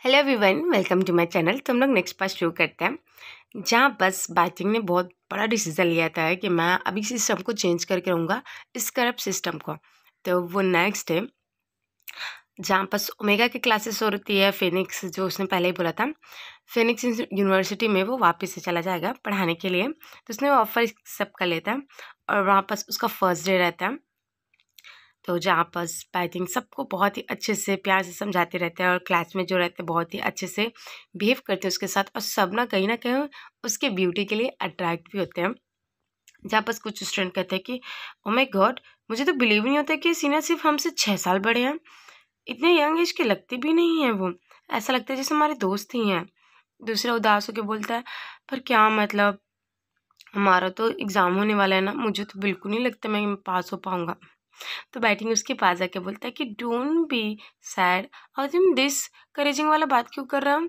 Hello everyone, welcome to my channel. तो हम लोग नेक्स्ट पार्ट शुरू करते हैं, जहाँ बस बैटिंग ने बहुत बड़ा डिसीजन लिया था कि मैं अभी सिस्टम को चेंज करके रहूँगा, इस करप्ट सिस्टम को। तो वो नेक्स्ट है जहाँ बस ओमेगा की क्लासेस हो रही है, फिनिक्स जो उसने पहले ही बोला था, फिनिक्स यूनिवर्सिटी में वो वापस से चला जाएगा पढ़ाने के लिए। तो उसने वो ऑफर एक्सेप्ट कर लेता है और वहाँ पर उसका फर्स्ट डे रहता है। तो जहाँ पर बैटिंग सबको बहुत ही अच्छे से प्यार से समझाते रहते हैं और क्लास में जो रहते हैं बहुत ही अच्छे से बिहेव करते हैं उसके साथ, और सब ना कहीं उसके ब्यूटी के लिए अट्रैक्ट भी होते हैं। जहाँ पर कुछ स्टूडेंट कहते हैं कि ओ माय गॉड, मुझे तो बिलीव नहीं होता कि सीनियर सिर्फ हमसे 6 साल बड़े हैं, इतने यंग एज के लगते भी नहीं हैं वो, ऐसा लगता है जैसे हमारे दोस्त ही हैं। दूसरा उदास होकर बोलता है, पर क्या मतलब, हमारा तो एग्ज़ाम होने वाला है ना, मुझे तो बिल्कुल नहीं लगता मैं पास हो पाऊँगा। तो बैटिंग उसके पास आके बोलता है कि डोंट बी सैड, और तुम दिस करेजिंग वाला बात क्यों कर रहा हूँ,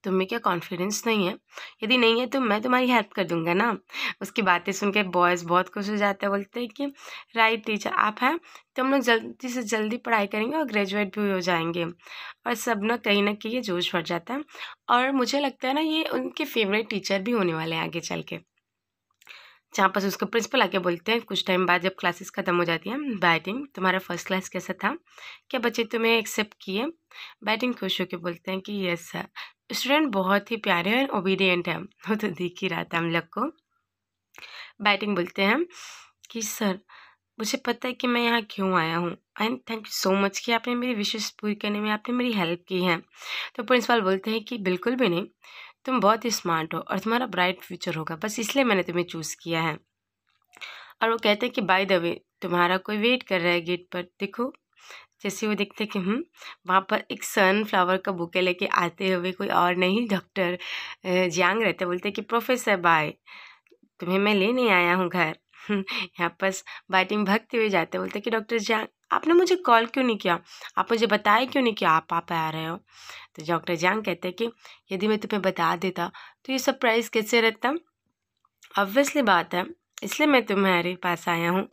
तुम्हें क्या कॉन्फिडेंस नहीं है? यदि नहीं है तो मैं तुम्हारी हेल्प कर दूंगा ना। उसकी बातें सुन के बॉयज़ बहुत खुश हो जाते हैं, बोलते हैं कि राइट टीचर आप हैं तो हम लोग जल्दी से जल्दी पढ़ाई करेंगे और ग्रेजुएट भी हो जाएंगे। और सब ना कहीं ये जोश भर जाता है, और मुझे लगता है ना ये उनके फेवरेट टीचर भी होने वाले हैं आगे चल के। जहाँ पर उसको प्रिंसिपल आके बोलते हैं कुछ टाइम बाद, जब क्लासेस ख़त्म हो जाती हैं, बैटिंग तुम्हारा फर्स्ट क्लास कैसा था, क्या बच्चे तुम्हें एक्सेप्ट किए? बैटिंग खुश होकर बोलते हैं कि यस सर, स्टूडेंट बहुत ही प्यारे और ओबीडियंट है। वो तो दिख ही रहा था हम लोग को। बैटिंग बोलते हैं कि सर, मुझे पता है कि मैं यहाँ क्यों आया हूँ, and thank you so much कि आपने मेरी विशेष पूरी करने में आपने मेरी हेल्प की है। तो प्रिंसिपल बोलते हैं कि बिल्कुल भी नहीं, तुम बहुत ही स्मार्ट हो और तुम्हारा ब्राइट फ्यूचर होगा, बस इसलिए मैंने तुम्हें चूज़ किया है। और वो कहते हैं कि बाय द वे तुम्हारा कोई वेट कर रहा है गेट पर, देखो। जैसे वो देखते हैं कि वहाँ पर एक सनफ्लावर का बुके लेके आते हुए कोई और नहीं, डॉक्टर जियांग रहते, बोलते हैं कि प्रोफेसर बाय, तुम्हें मैं लेने आया हूँ घर। यहाँ पर बैटिंग भागते हुए जाते, बोलते हैं कि डॉक्टर जियांग, आपने मुझे कॉल क्यों नहीं किया, आप मुझे बताया क्यों नहीं कि आप आ रहे हो? तो डॉक्टर जियांग कहते हैं कि यदि मैं तुम्हें बता देता तो ये सरप्राइज कैसे रहता, ऑब्वियसली बात है, इसलिए मैं तुम्हारे पास आया हूँ।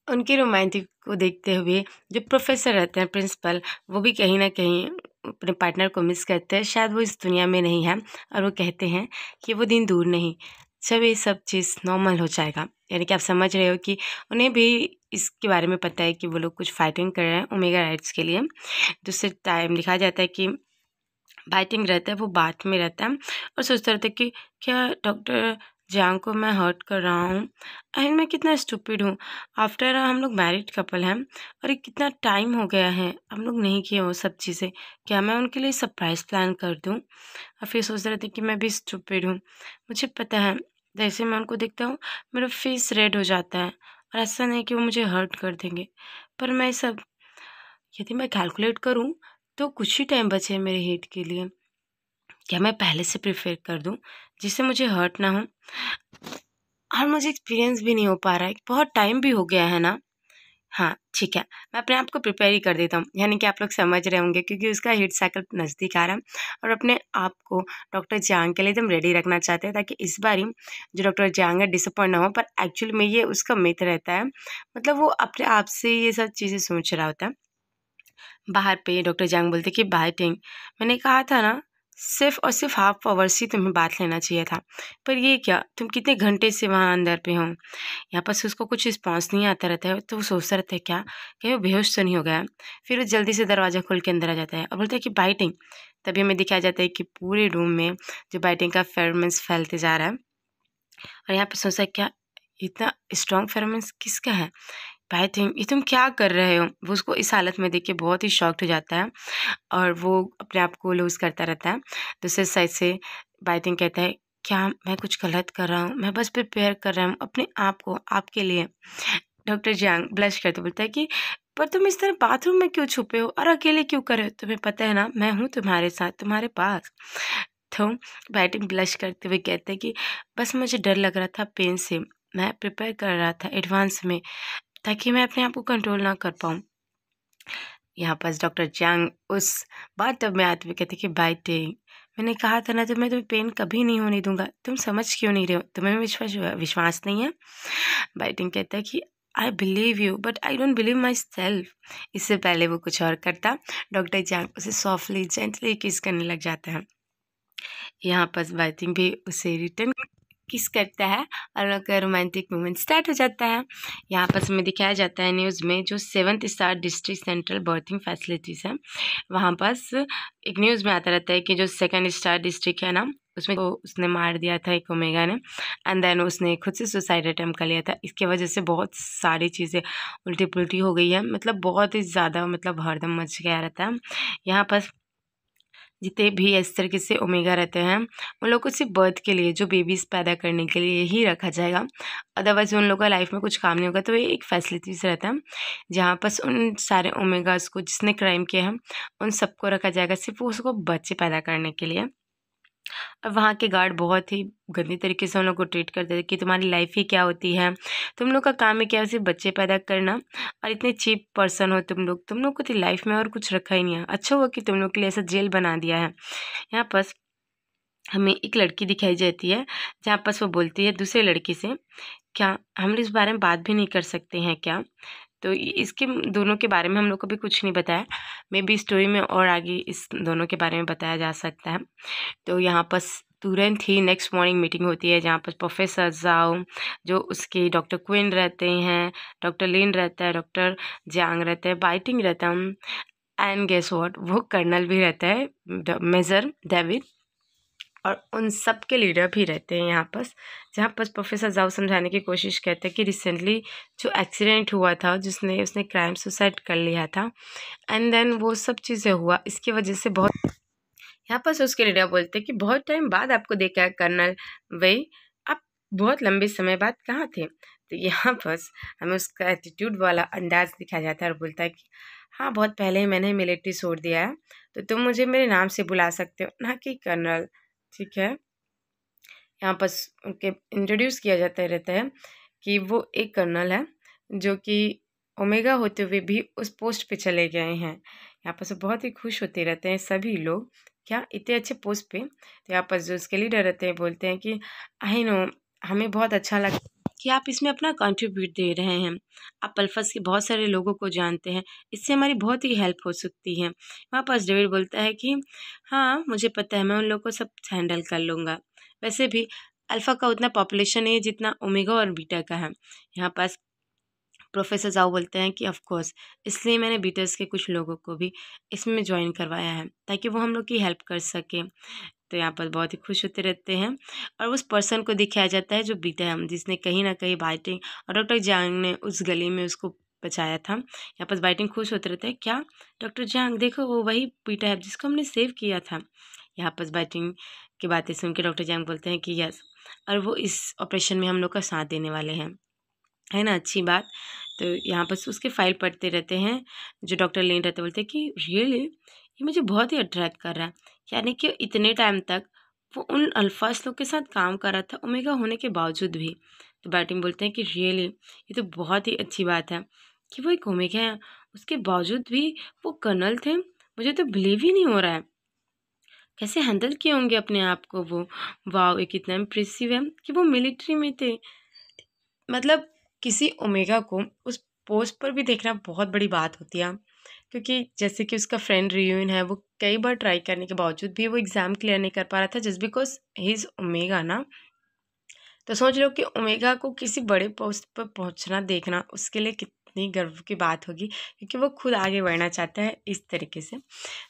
उनकी रोमांटिक को देखते हुए जो प्रोफेसर रहते हैं, प्रिंसिपल, वो भी कहीं ना कहीं अपने पार्टनर को मिस करते हैं, शायद वो इस दुनिया में नहीं है। और वो कहते हैं कि वो दिन दूर नहीं जब ये सब चीज़ नॉर्मल हो जाएगा। यानी कि आप समझ रहे हो कि उन्हें भी इसके बारे में पता है कि वो लोग कुछ फाइटिंग कर रहे हैं ओमेगा राइट्स के लिए। दूसरे टाइम लिखा जाता है कि बाइटिंग रहता है, वो बात में रहता है और सोचता रहता है कि क्या डॉक्टर जियांग को मैं हर्ट कर रहा हूँ, एंड मैं कितना स्टूपिड हूँ। आफ्टर हम लोग मैरिड कपल हैं और ये कितना टाइम हो गया है हम लोग नहीं किए वो सब चीज़ें, क्या मैं उनके लिए सरप्राइज़ प्लान कर दूँ? और फिर सोचते रहते कि मैं भी स्टूपिड हूँ। मुझे पता है जैसे मैं उनको देखता हूँ मेरा फेस रेड हो जाता है, और ऐसा नहीं कि वो मुझे हर्ट कर देंगे, पर मैं सब, यदि मैं कैलकुलेट करूँ तो कुछ ही टाइम बचे है मेरे हिट के लिए, क्या मैं पहले से प्रिपेयर कर दूँ जिससे मुझे हर्ट ना हो? और मुझे एक्सपीरियंस भी नहीं हो पा रहा है, बहुत टाइम भी हो गया है ना। हाँ ठीक है, मैं अपने आप को प्रिपेयर ही कर देता हूँ, यानी कि आप लोग समझ रहे होंगे क्योंकि उसका हिट साइकिल नज़दीक आ रहा है, और अपने आप को डॉक्टर जियांग के लिए एकदम रेडी रखना चाहते हैं ताकि इस बार ही जो डॉक्टर जियांग है डिसअपॉइंट ना हो। पर एक्चुअली में ये उसका मिथ रहता है, मतलब वो अपने आप से ये सब चीज़ें सोच रहा होता है। बाहर पे डॉक्टर जियांग बोलते कि बाइटिंग, मैंने कहा था ना सिर्फ और सिर्फ हाफ आवर्स ही तुम्हें बात लेना चाहिए था, पर ये क्या, तुम कितने घंटे से वहाँ अंदर पे हो? यहाँ पर से उसको कुछ रिस्पॉन्स नहीं आता रहता है, तो वो सोचता रहता है क्या कहीं वो बेहोश तो नहीं हो गया। फिर वो जल्दी से दरवाज़ा खोल के अंदर आ जाता है और बोलता है कि बाइटिंग। तभी हमें दिखाया जाता है कि पूरे रूम में जो बाइटिंग का फेरोमोन्स फैलते जा रहा है, और यहाँ पर सोचता है क्या इतना स्ट्रॉन्ग फेरोमोन्स किसका है? बाइटिंग, ये तुम क्या कर रहे हो? वो उसको इस हालत में देख के बहुत ही शॉक्ड हो जाता है और वो अपने आप को लूज़ करता रहता है। दूसरे साइड से बाइटिंग कहता है क्या मैं कुछ गलत कर रहा हूँ? मैं बस प्रिपेयर कर रहा हूँ अपने आप को आपके लिए। डॉक्टर जियांग ब्लश करते बोलता है कि पर तुम इस तरह बाथरूम में क्यों छुपे हो और अकेले क्यों कर रहे हो? तुम्हें पता है ना मैं हूँ तुम्हारे साथ, तुम्हारे पास। तो बैटिंग ब्लश करते हुए कहते हैं कि बस मुझे डर लग रहा था पेन से, मैं प्रिपेयर कर रहा था एडवांस में ताकि मैं अपने आप को कंट्रोल ना कर पाऊँ। यहाँ पर डॉक्टर जियांग उस बाथटब में आते हुए कहते कि बाइटिंग, मैंने कहा था ना तो मैं तुम्हें पेन कभी नहीं होने दूंगा, तुम समझ क्यों नहीं रहे हो? तुम्हें विश्वास विश्वास नहीं है? बाइटिंग कहता है कि I believe you but I don't believe my self. इससे पहले वो कुछ और करता, डॉक्टर जैंग उसे सॉफ्टली जेंटली किस करने लग जाता है। यहाँ पर बाइटिंग भी उसे रिटर्न किस करता है और उनका रोमांटिक मूवमेंट स्टार्ट हो जाता है। यहाँ पर हमें दिखाया जाता है न्यूज़ में जो 7th star district central berthing facilities है, वहाँ पास एक न्यूज़ में आता रहता है कि जो 2nd स्टार डिस्ट्रिक्ट है ना, उसमें तो उसने मार दिया था एक ओमेगा ने, एंड देन उसने खुद से सुसाइड अटेम्प्ट कर लिया था। इसके वजह से बहुत सारी चीज़ें उल्टी पुल्टी हो गई है, मतलब बहुत ही ज़्यादा मतलब हरदम मच गया रहता है। यहाँ पर जितने भी इस तरीके से ओमेगा रहते हैं उन लोग को सिर्फ बर्थ के लिए, जो बेबीज़ पैदा करने के लिए ही रखा जाएगा। अदरवाइज उन लोगों का लाइफ में कुछ काम नहीं होगा। तो ये एक फैसिलिटीज़ रहता है जहाँ पर उन सारे ओमेगास को जिसने क्राइम किया है उन सबको रखा जाएगा, सिर्फ उसको बच्चे पैदा करने के लिए। और वहाँ के गार्ड बहुत ही गंदी तरीके से उन लोग को ट्रीट करते थे कि तुम्हारी लाइफ ही क्या होती है, तुम लोग का काम है क्या सिर्फ बच्चे पैदा करना, और इतने चीप पर्सन हो तुम लोग को तो लाइफ में और कुछ रखा ही नहीं है। अच्छा हुआ कि तुम लोग के लिए ऐसा जेल बना दिया है। यहाँ पर हमें एक लड़की दिखाई जाती है जहाँ पर वो बोलती है दूसरे लड़की से, क्या हम इस बारे में बात भी नहीं कर सकते हैं क्या? तो इसके दोनों के बारे में हम लोग को भी कुछ नहीं बताया। मे बी स्टोरी में और आगे इस दोनों के बारे में बताया जा सकता है। तो यहाँ पर तुरंत ही नेक्स्ट मॉर्निंग मीटिंग होती है जहाँ पर प्रोफेसर जाओ, जो उसके डॉक्टर क्विन रहते हैं, डॉक्टर लिन रहता है, डॉक्टर जियांग रहता है, बाइटिंग रहता है, एंड गेस व्हाट, वो कर्नल भी रहता है मेजर डेविड, और उन सब के लीडर भी रहते हैं यहाँ पर। जहाँ पर प्रोफेसर जाओ समझाने की कोशिश करते हैं कि रिसेंटली जो एक्सीडेंट हुआ था जिसने उसने क्राइम सुसाइड कर लिया था, एंड देन वो सब चीज़ें हुआ, इसकी वजह से बहुत। यहाँ पर उसके लीडर बोलते हैं कि बहुत टाइम बाद आपको देखा है कर्नल, वही आप बहुत लंबे समय बाद कहाँ थे? तो यहाँ पर हमें उसका एटीट्यूड वाला अंदाज दिखाया जाता है और बोलता है कि हाँ, बहुत पहले ही मैंने मिलिट्री छोड़ दिया है, तो तुम मुझे मेरे नाम से बुला सकते हो, ना कि कर्नल, ठीक है। यहाँ पर उनके इंट्रोड्यूस किया जाता रहता है कि वो एक कर्नल है जो कि ओमेगा होते हुए भी उस पोस्ट पे चले गए हैं। यहाँ पर सब बहुत ही खुश होते रहते हैं सभी लोग, क्या इतने अच्छे पोस्ट पे। तो यहाँ पर जो उसके लीडर रहते हैं बोलते हैं कि आई नो, हमें बहुत अच्छा लगता है कि आप इसमें अपना कंट्रीब्यूट दे रहे हैं, आप अल्फाज के बहुत सारे लोगों को जानते हैं, इससे हमारी बहुत ही हेल्प हो सकती है। वहाँ पर डेविड बोलता है कि हाँ मुझे पता है, मैं उन लोगों को सब हैंडल कर लूँगा। वैसे भी अल्फ़ा का उतना पॉपुलेशन नहीं है जितना ओमेगा और बीटा का है। यहाँ पास प्रोफेसर जाओ बोलते हैं कि ऑफ कोर्स, इसलिए मैंने बीटर्स के कुछ लोगों को भी इसमें ज्वाइन करवाया है ताकि वो हम लोग की हेल्प कर सके। तो यहाँ पर बहुत ही खुश होते रहते हैं और उस पर्सन को दिखाया जाता है जो बीटा है, जिसने कहीं ना कहीं बाइटिंग और डॉक्टर जांग ने उस गली में उसको बचाया था। यहाँ पर बाइटिंग खुश होते रहते हैं, क्या डॉक्टर जांग देखो वो वही बीटा है जिसको हमने सेव किया था। यहाँ पर बाइटिंग की बातें सुन के डॉक्टर जांग बोलते हैं कि यस, और वो इस ऑपरेशन में हम लोग का साथ देने वाले हैं, है ना, अच्छी बात। तो यहाँ पर उसके फाइल पढ़ते रहते हैं, जो डॉक्टर लेन रहते बोलते हैं कि रियली ये मुझे बहुत ही अट्रैक्ट कर रहा है, यानी कि इतने टाइम तक वो उन अल्फाज लोग के साथ काम कर रहा था ओमेगा होने के बावजूद भी। तो बैटिंग बोलते हैं कि रियली ये तो बहुत ही अच्छी बात है कि वो एक ओमेगा है, उसके बावजूद भी वो कर्नल थे, मुझे तो बिलीव ही नहीं हो रहा है, कैसे हैंडल किए होंगे अपने आप को वो। वाह, ये कितना इम्प्रेसिव है कि वो मिलिट्री में थे। मतलब किसी ओमेगा को उस पोस्ट पर भी देखना बहुत बड़ी बात होती है, क्योंकि जैसे कि उसका फ्रेंड रियून है, वो कई बार ट्राई करने के बावजूद भी वो एग्ज़ाम क्लियर नहीं कर पा रहा था just because he is omega ना। तो सोच लो कि ओमेगा को किसी बड़े पोस्ट पर पहुंचना देखना उसके लिए कितनी गर्व की बात होगी, क्योंकि वो खुद आगे बढ़ना चाहता है इस तरीके से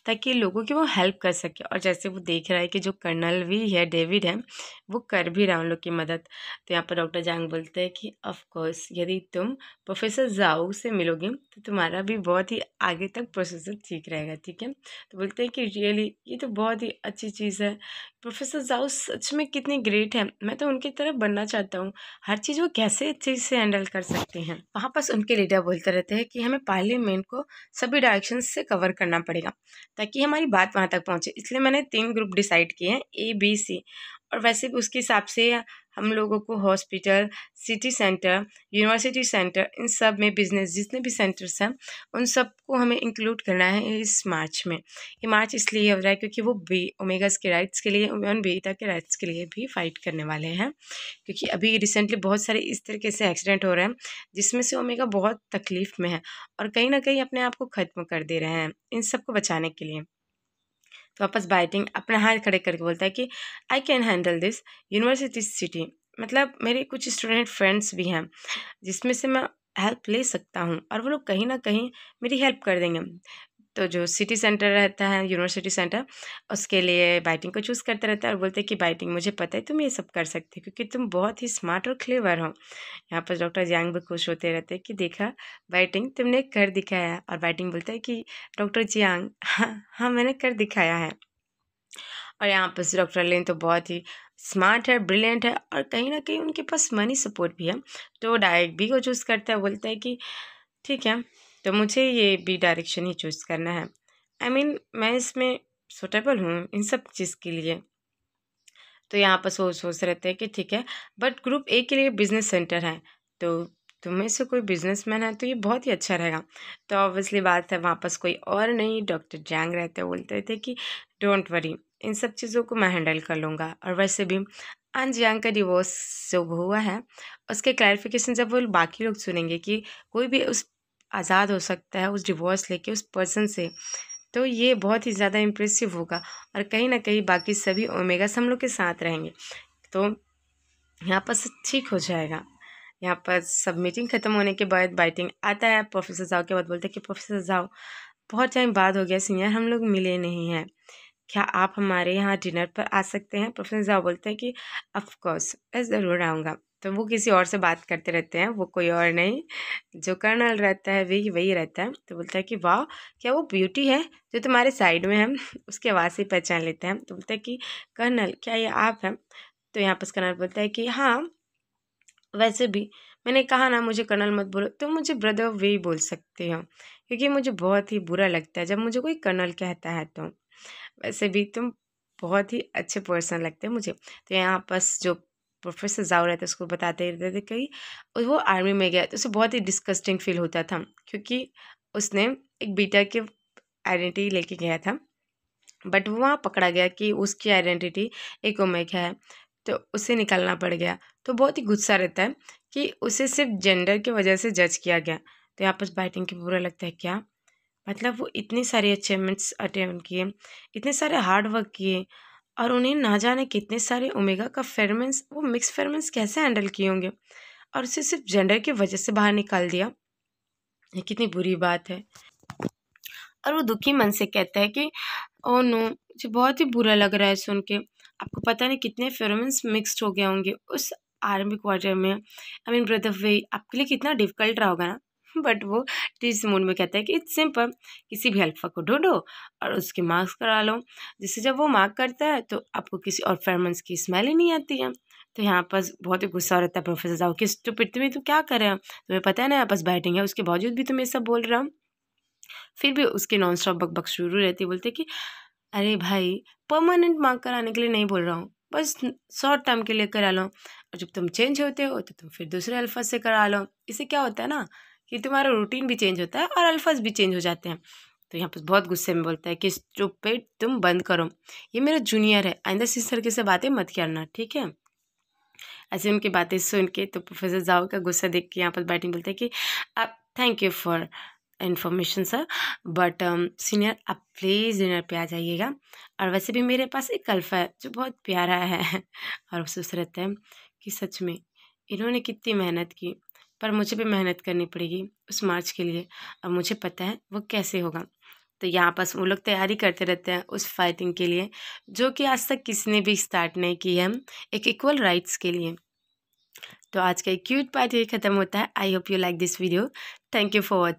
ताकि लोगों की वो हेल्प कर सके। और जैसे वो देख रहा है कि जो कर्नल भी है डेविड है वो कर भी रहा है उन लोग की मदद। तो यहाँ पर डॉक्टर जांग बोलते हैं कि ऑफ कोर्स यदि तुम प्रोफेसर जाओ से मिलोगे तो तुम्हारा भी बहुत ही आगे तक प्रोसेसर ठीक रहेगा, ठीक है। तो बोलते हैं कि रियली ये तो बहुत ही अच्छी चीज़ है, प्रोफेसर जाओ सच में कितने ग्रेट हैं, मैं तो उनकी तरह बनना चाहता हूँ, हर चीज़ वो कैसे अच्छे से हैंडल कर सकते हैं। वहाँ पास उनके लीडर बोलते रहते हैं कि हमें पार्लियामेंट को सभी डायरेक्शन से कवर करना पड़ेगा ताकि हमारी बात वहाँ तक पहुँचे, इसलिए मैंने 3 ग्रुप डिसाइड किए हैं, A B C, और वैसे भी उसके हिसाब से हम लोगों को hospital, city centre, university centre, इन सब में बिजनेस जितने भी सेंटर्स हैं उन सबको हमें इंक्लूड करना है इस मार्च में। ये मार्च इसलिए हो रहा है क्योंकि वो ओमेगास के राइट्स के लिए, ह्यूमन बीटा के राइट्स के लिए भी फाइट करने वाले हैं। क्योंकि अभी रिसेंटली बहुत सारे इस तरीके से एक्सीडेंट हो रहे हैं जिसमें से ओमेगा बहुत तकलीफ में है और कहीं ना कहीं अपने आप को ख़त्म कर दे रहे हैं इन सबको बचाने के लिए। तो वापस बाइटिंग अपना हाथ खड़े करके बोलता है कि I can handle this university city. मतलब मेरे कुछ स्टूडेंट फ्रेंड्स भी हैं जिसमें से मैं हेल्प ले सकता हूँ और वो लोग कहीं ना कहीं मेरी हेल्प कर देंगे। तो जो सिटी सेंटर रहता है, यूनिवर्सिटी सेंटर, उसके लिए बाइटिंग को चूज़ करता रहता है और बोलते हैं कि बाइटिंग मुझे पता है तुम ये सब कर सकते हो क्योंकि तुम बहुत ही स्मार्ट और क्लेवर हो। यहाँ पर डॉक्टर जियांग भी खुश होते रहते हैं कि देखा बाइटिंग तुमने कर दिखाया। और बाइटिंग बोलता है कि डॉक्टर जियांग हाँ हाँ मैंने कर दिखाया है। और यहाँ पर डॉक्टर लिन तो बहुत ही स्मार्ट है, ब्रिलियंट है और कहीं ना कहीं उनके पास मनी सपोर्ट भी है। तो वो डायरेक्ट बी को चूज़ करता है, बोलता है कि ठीक है तो मुझे ये बी डायरेक्शन ही चूज़ करना है। मैं इसमें सुटेबल हूँ इन सब चीज़ के लिए। तो यहाँ पर सोच रहते हैं कि ठीक है बट ग्रुप ए के लिए बिजनेस सेंटर है तो तुम में से कोई बिजनेसमैन है तो ये बहुत ही अच्छा रहेगा। तो ऑब्वियसली बात है वहाँ पास कोई और नहीं, डॉक्टर जैंग रहते बोलते थे कि डोंट वरी इन सब चीज़ों को मैं हैंडल कर लूँगा। और वैसे भी आन जियांग का डिवोर्स जो हुआ है उसके क्लैरिफिकेशन जब वो बाकी लोग सुनेंगे कि कोई भी उस आज़ाद हो सकता है उस डिवोर्स लेके उस पर्सन से, तो ये बहुत ही ज़्यादा इम्प्रेसिव होगा और कहीं ना कहीं बाकी सभी ओमेगास हम लोग के साथ रहेंगे तो यहाँ पर सब ठीक हो जाएगा। यहाँ पर सब मीटिंग ख़त्म होने के बाद बाइटिंग आता है प्रोफेसर जाओ के बाद बोलते हैं कि प्रोफेसर जाओ बहुत टाइम बाद हो गया सीनियर, हम लोग मिले नहीं हैं, क्या आप हमारे यहाँ डिनर पर आ सकते हैं। प्रोफेसर जाओ बोलते हैं कि ऑफ कोर्स मैं ज़रूर आऊँगा। तो वो किसी और से बात करते रहते हैं, वो कोई और नहीं जो कर्नल रहता है वही रहता है। तो बोलता है कि वाह क्या वो ब्यूटी है जो तुम्हारे साइड में है उसकी आवाज़ से पहचान लेते हैं। तो बोलता है कि कर्नल क्या ये आप हैं। तो यहाँ पर कर्नल बोलता है कि हाँ वैसे भी मैंने कहा ना मुझे कर्नल मत बोलो, तुम मुझे ब्रदर वे बोल सकते हो क्योंकि मुझे बहुत ही बुरा लगता है जब मुझे कोई कर्नल कहता है। तो वैसे भी तुम बहुत ही अच्छे पर्सन लगते हैं मुझे। तो यहाँ पास जो प्रोफेसर जाओ रहते उसको बताते रहते थे कि वो आर्मी में गया तो उसे बहुत ही डिस्कस्टिंग फील होता था क्योंकि उसने एक बीटा की आइडेंटिटी लेके गया था बट वो वहाँ पकड़ा गया कि उसकी आइडेंटिटी एक ओमेगा है तो उसे निकालना पड़ गया। तो बहुत ही गुस्सा रहता है कि उसे सिर्फ जेंडर की वजह से जज किया गया। तो यहाँ पर बाइटिंग की बुरा लगता है क्या मतलब वो इतनी सारी अचीवमेंट्स अटेम्प्ट किए, इतने सारे हार्ड वर्क किए और उन्हें ना जाने कितने सारे ओमेगा का फेरोमेंस, वो मिक्स फेरोमेंस कैसे हैंडल किए होंगे और उसे सिर्फ जेंडर की वजह से बाहर निकाल दिया। ये कितनी बुरी बात है। और वो दुखी मन से कहता है कि ओ नो मुझे बहुत ही बुरा लग रहा है सुन के। आपको पता नहीं कितने फेरोमेंस मिक्सड हो गए होंगे उस आर्मी क्वार्टर में। ब्रदर वे आपके लिए कितना डिफिकल्ट रहा होगा ना। बट वो टीस मूड में कहता है कि इट्स सिंपल, किसी भी हेल्पर को ढूंढो और उसके मार्क्स करा लो, जिससे जब वो मार्क करता है तो आपको किसी और फेरोमेंस की स्मेल ही नहीं आती है। तो यहाँ पर बहुत ही गुस्सा रहता है प्रोफेसर जाओ कि स्टूपिड तुम्हें तो क्या कर रहे हो, तुम्हें पता है ना यहाँ पास बैटिंग है उसके बावजूद भी तुम ये सब बोल रहे हो। फिर भी उसके नॉन स्टॉप बकबक शुरू रहती, बोलते कि अरे भाई परमानेंट मार्क कराने के लिए नहीं बोल रहा हूँ, बस शॉर्ट टर्म के लिए करा लो और जब तुम चेंज होते हो तो तुम फिर दूसरे अल्फाज से करा लो। इससे क्या होता है ना कि तुम्हारा रूटीन भी चेंज होता है और अल्फाज भी चेंज हो जाते हैं। तो यहाँ पर बहुत गुस्से में बोलता है कि स्टूपिड तुम बंद करो, ये मेरा जूनियर है, आइंदा इस तरीके से बातें मत करना ठीक है। ऐसे उनकी बातें सुन के तो प्रोफेसर जाओ का गुस्सा देख के यहाँ पर बैटिंग बोलते हैं कि आप thank you for information sir but senior आप प्लीज़ डिनर पे आ जाइएगा। और वैसे भी मेरे पास एक अल्फ़ा है जो बहुत प्यारा है और सोच रहते हैं कि सच में इन्होंने कितनी मेहनत की पर मुझे भी मेहनत करनी पड़ेगी उस मार्च के लिए और मुझे पता है वो कैसे होगा। तो यहाँ पास वो लोग तैयारी करते रहते हैं उस फाइटिंग के लिए जो कि आज तक किसी ने भी स्टार्ट नहीं की है, एक इक्वल राइट्स के लिए। तो आज का एक क्यूट पार्ट यही ख़त्म होता है। I hope you like this video. Thank you for watching.